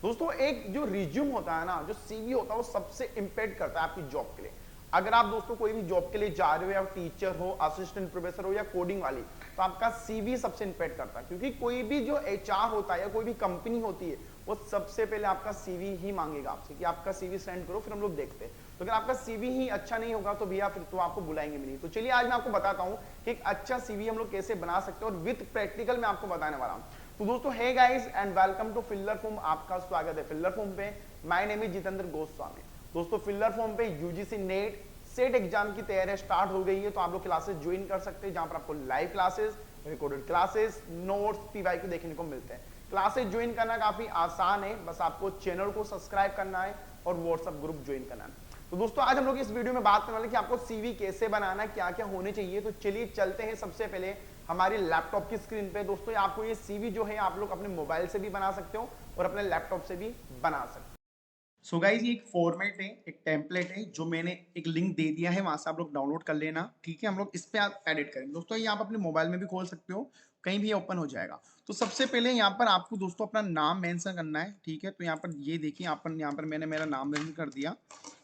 दोस्तों एक जो रिज्यूम होता है ना, जो सीवी होता है, वो सबसे इंपैक्ट करता है आपकी जॉब के लिए। अगर आप दोस्तों कोई भी जॉब के लिए जा रहे हो, या टीचर हो, असिस्टेंट प्रोफेसर हो, या कोडिंग वाली, तो आपका सीवी सबसे इंपैक्ट करता है। क्योंकि कोई भी जो एचआर होता है या कोई भी कंपनी होती है, वो सबसे पहले आपका सीवी ही मांगेगा आपसे कि आपका सीवी सेंड करो, फिर हम लोग देखते हैं। तो अगर आपका सीवी ही अच्छा नहीं होगा तो भैया फिर तो आपको बुलाएंगे भी नहीं। तो चलिए आज मैं आपको बताता हूं कि एक अच्छा सीवी हम लोग कैसे बना सकते हैं, और विद प्रैक्टिकल मैं आपको बताने वाला हूं। तो दोस्तों hey guys and welcome to filler form, आपका स्वागत है फिल्लर फॉर्म पे। My name is Jitendra Goswami. दोस्तों फिल्लर फॉर्म पे यूजीसी नेट सेट एग्जाम की तैयारी स्टार्ट हो गई है, तो आप लोग क्लासेस ज्वाइन कर सकते हैं, जहां पर आपको live classes, recorded classes, notes, PYQ देखने को मिलते हैं। क्लासेस ज्वाइन करना काफी आसान है, बस आपको चैनल को सब्सक्राइब करना है और व्हाट्सएप ग्रुप ज्वाइन करना है। तो दोस्तों आज हम लोग इस वीडियो में बात करने वाले कि आपको सीवी कैसे बनाना है, क्या क्या होने चाहिए। तो चलिए चलते हैं सबसे पहले हमारी लैपटॉप की स्क्रीन पे। दोस्तों आपको ये सीवी जो है आप लोग अपने मोबाइल से भी बना सकते हो और अपने लैपटॉप से भी बना सकते हो। सो गाइज ये एक फॉर्मेट है, एक टेम्पलेट है, जो मैंने एक लिंक दे दिया है, वहां से आप लोग डाउनलोड कर लेना। ठीक है, हम लोग इस पे आप एडिट करेंगे। दोस्तों ये आप अपने मोबाइल में भी खोल सकते हो, कहीं भी ओपन हो जाएगा। तो सबसे पहले यहाँ पर आपको दोस्तों अपना नाम मेंशन करना है। ठीक है, तो यहाँ पर ये देखिए, यहाँ पर मैंने मेरा नाम मेंशन कर दिया।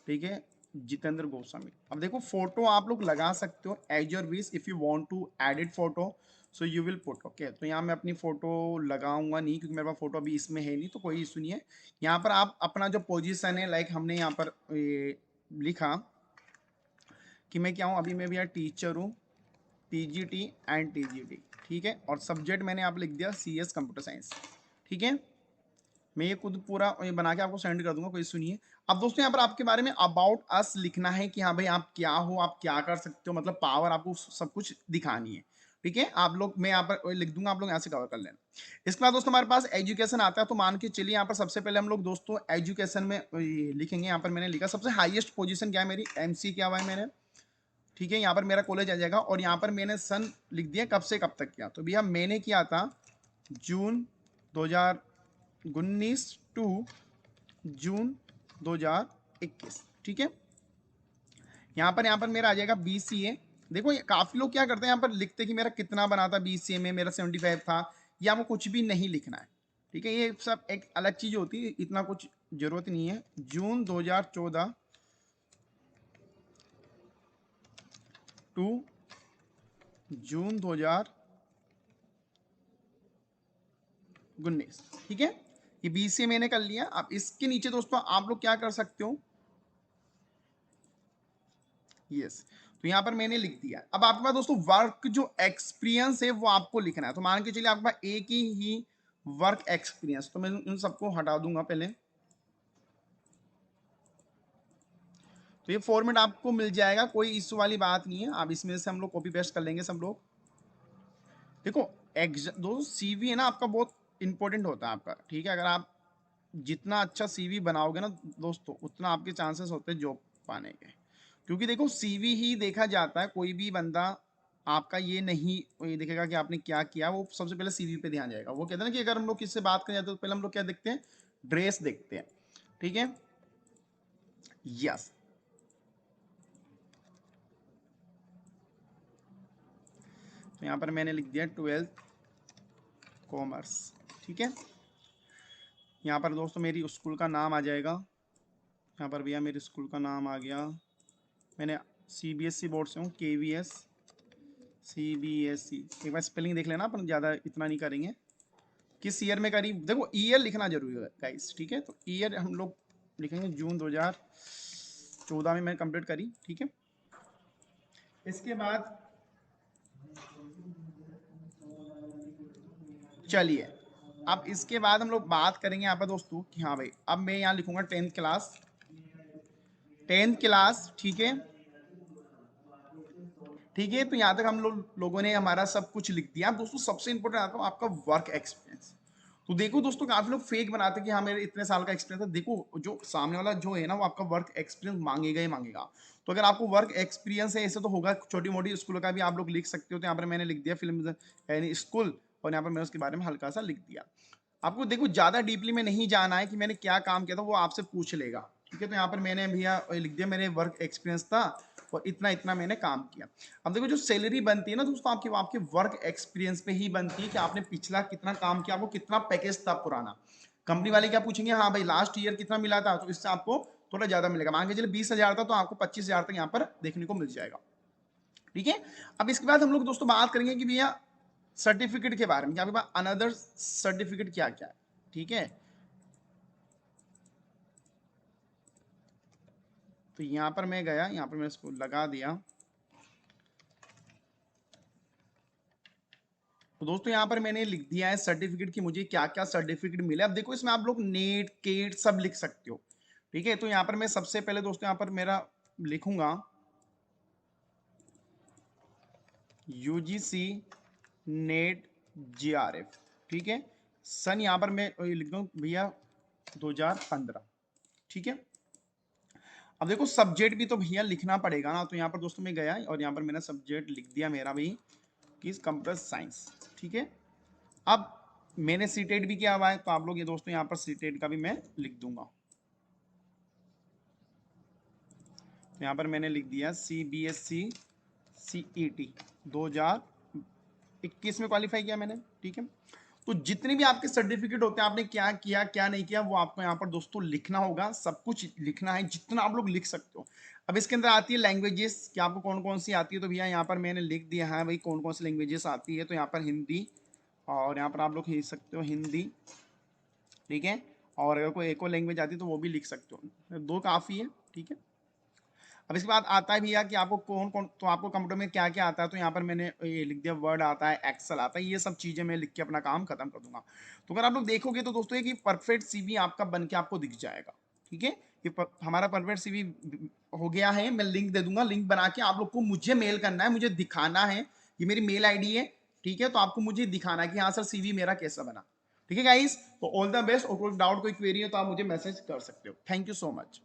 ठीक है, जितेंद्र गोस्वामी। अब देखो फोटो आप लोग लगा सकते हो as your wish. If you want to edit photo so you will put. Okay, तो यहाँ मैं अपनी फोटो लगाऊंगा नहीं, क्योंकि मेरे पास फोटो अभी इसमें है नहीं, तो कोई इशू नहीं है। यहाँ पर आप अपना जो पोजीशन है, लाइक हमने यहाँ पर लिखा कि मैं क्या हूँ, अभी मैं भी यार टीचर हूँ, पीजीटी एंड टीजीटी। ठीक है, और सब्जेक्ट मैंने आप लिख दिया सीएस कंप्यूटर साइंस। ठीक है, मैं ये खुद पूरा ये बना के आपको सेंड कर दूंगा, कोई सुनिए। अब दोस्तों यहाँ पर आपके बारे में अबाउट अस लिखना है कि हाँ भाई आप क्या हो, आप क्या कर सकते हो, मतलब पावर आपको सब कुछ दिखानी है। ठीक है, आप लोग मैं यहाँ पर लिख दूंगा, आप लोग यहाँ से कवर कर लेना। इसके बाद दोस्तों हमारे पास एजुकेशन आता है, तो मान के चलिए यहाँ पर सबसे पहले हम लोग दोस्तों एजुकेशन में लिखेंगे। यहाँ पर मैंने लिखा सबसे हाईएस्ट पोजीशन क्या है मेरी, एमसी क्या हुआ है मैंने। ठीक है, यहाँ पर मेरा कॉलेज आ जाएगा, और यहाँ पर मैंने सन लिख दिया कब से कब तक किया। तो भैया मैंने किया था जून 2019 टू जून 2021। ठीक है, यहाँ पर मेरा आ जाएगा बीसीए। देखो काफी लोग क्या करते हैं, यहाँ पर लिखते कि मेरा कितना बना था बीसीए में, मेरा 75 था, या वो कुछ भी नहीं लिखना है। ठीक है, ये सब एक अलग चीज होती है, इतना कुछ जरूरत नहीं है। जून 2014 टू जून 2019। ठीक है, ये बीसीए मैंने कर लिया। अब इसके नीचे दोस्तों आप लोग क्या कर सकते हो, यस, तो यहाँ पर मैंने लिख दिया। अब आपके पास दोस्तों वर्क जो एक्सपीरियंस है वो आपको लिखना है। तो मान के चलिए आपके पास एक ही वर्क एक्सपीरियंस, तो मैं इन सबको हटा दूंगा पहले। तो ये फॉर्मेट आपको मिल जाएगा, कोई इश्यू वाली बात नहीं है। अब इसमें से हम लोग कॉपी पेस्ट कर लेंगे सब लोग। देखो दोस्तों सीवी है ना आपका, बहुत इंपॉर्टेंट होता है आपका। ठीक है, अगर आप जितना अच्छा सीवी बनाओगे ना दोस्तों, उतना आपके चांसेस होते हैं जॉब पाने के। क्योंकि देखो सीवी ही देखा जाता है, कोई भी बंदा आपका ये देखेगा कि आपने क्या किया, वो सबसे पहले सीवी पे ध्यान जाएगा। वो कहते हैं ना कि अगर हम लोग किससे बात करें जाते हैं, तो पहले हम लोग क्या देखते हैं, ड्रेस देखते हैं। ठीक है, यस, तो यहाँ पर मैंने लिख दिया 12th कॉमर्स। ठीक है, यहाँ पर दोस्तों मेरी स्कूल का नाम आ जाएगा। यहाँ पर भैया मेरे स्कूल का नाम आ गया। मैंने सीबीएसई बोर्ड से हूँ, केवीएस सीबीएसई। एक बार स्पेलिंग देख लेना, अपन ज़्यादा इतना नहीं करेंगे। किस ईयर में करी, देखो ईयर लिखना जरूरी है गाइस। ठीक है, तो ईयर हम लोग लिखेंगे जून 2014 में मैंने कंप्लीट करी। ठीक है, इसके बाद चलिए, अब इसके बाद हम लोग बात करेंगे यहाँ पर दोस्तों कि हाँ भाई अब मैं यहाँ लिखूंगा 10th क्लास, 10th क्लास। ठीक है, ठीक है, तो यहाँ तक हम लोगों ने हमारा सब कुछ लिख दिया। दोस्तों सबसे इंपॉर्टेंट आता है आपका वर्क एक्सपीरियंस। तो देखो दोस्तों काफी लोग फेक बनाते हैं कि हाँ मेरे इतने साल का एक्सपीरियंस है। देखो जो सामने वाला जो है ना, वो आपका वर्क एक्सपीरियंस मांगेगा ही मांगेगा। तो अगर आपको वर्क एक्सपीरियंस है, ऐसे तो होगा, छोटी मोटी स्कूलों का भी आप लोग लिख सकते हो। तो यहाँ पर मैंने लिख दिया फिल्म यानी स्कूल, और यहाँ पर मैंने उसके बारे में हल्का सा लिख दिया। आपको देखो ज्यादा डीपली में नहीं जाना है कि मैंने क्या काम किया था, वो आपसे पूछ लेगा। ठीक है, तो यहाँ पर मैंने भैया लिख दिया मेरे वर्क एक्सपीरियंस था और इतना इतना मैंने काम किया। अब देखो जो सैलरी बनती है ना दोस्तों, आपकी आपके वर्क एक्सपीरियंस पे ही बनती है कि आपने पिछला कितना काम किया, आपको कितना पैकेज था पुराना। कंपनी वाले क्या पूछेंगे, हाँ भाई लास्ट ईयर कितना मिला था, तो इससे आपको थोड़ा ज्यादा मिलेगा। मान के चलिए 20,000 था तो आपको 25,000 तक यहाँ पर देखने को मिल जाएगा। ठीक है, अब इसके बाद हम लोग दोस्तों बात करेंगे कि भैया सर्टिफिकेट के बारे में, कि आपके पास अनदर सर्टिफिकेट क्या क्या है। ठीक है, तो यहां पर मैं गया, यहां पर मैं इसको लगा दिया। तो दोस्तों यहाँ पर मैंने लिख दिया है सर्टिफिकेट की मुझे क्या क्या सर्टिफिकेट मिले। अब देखो इसमें आप लोग नेट केट सब लिख सकते हो। ठीक है, तो यहाँ पर मैं सबसे पहले दोस्तों यहाँ पर मेरा लिखूंगा यूजीसी नेट जीआरएफ। ठीक है, सन यहाँ पर मैं लिख दूं भैया 2015। ठीक है, अब देखो सब्जेक्ट भी तो भैया लिखना पड़ेगा ना, तो यहाँ पर दोस्तों मैं गया और यहाँ पर मैंने सब्जेक्ट लिख दिया मेरा भी कि कंप्यूटर साइंस। ठीक है, अब मैंने सीटेट भी किया हुआ है, तो आप लोग ये दोस्तों यहाँ पर सीटेट का भी मैं लिख दूंगा। यहाँ पर मैंने लिख दिया CBSE CET 2021 में क्वालिफाई किया मैंने। ठीक है, तो जितने भी आपके सर्टिफिकेट होते हैं, आपने क्या किया क्या नहीं किया, वो आपको यहाँ पर दोस्तों लिखना होगा, सब कुछ लिखना है जितना आप लोग लिख सकते हो। अब इसके अंदर आती है लैंग्वेजेस कि आपको कौन कौन सी आती है, तो भैया यहाँ पर मैंने लिख दिया है भाई कौन कौन सी लैंग्वेजेस आती है। तो यहाँ पर हिंदी, और यहाँ पर आप लोग लिख सकते हो हिंदी। ठीक है, और अगर कोई एक और लैंग्वेज आती है तो वो भी लिख सकते हो, 2 काफ़ी है। ठीक है, अब इसके बाद आता है भैया कि आपको कौन कौन, तो आपको कंप्यूटर में क्या क्या आता है, तो यहाँ पर मैंने ये लिख दिया वर्ड आता है, एक्सेल आता है, ये सब चीज़ें मैं लिख के अपना काम खत्म कर दूंगा। तो अगर आप लोग देखोगे तो दोस्तों कि परफेक्ट सीवी आपका बन के आपको दिख जाएगा। ठीक है, ये हमारा परफेक्ट सीवी हो गया है। मैं लिंक दे दूंगा, लिंक बना के आप लोग को मुझे मेल करना है, मुझे दिखाना है, ये मेरी मेल आईडी है। ठीक है, तो आपको मुझे दिखाना है कि हाँ सर सीवी मेरा कैसा बना। ठीक है गाइस, तो ऑल द बेस्ट, और कोई डाउट कोई क्वेरी हो तो आप मुझे मैसेज कर सकते हो। Thank you so much.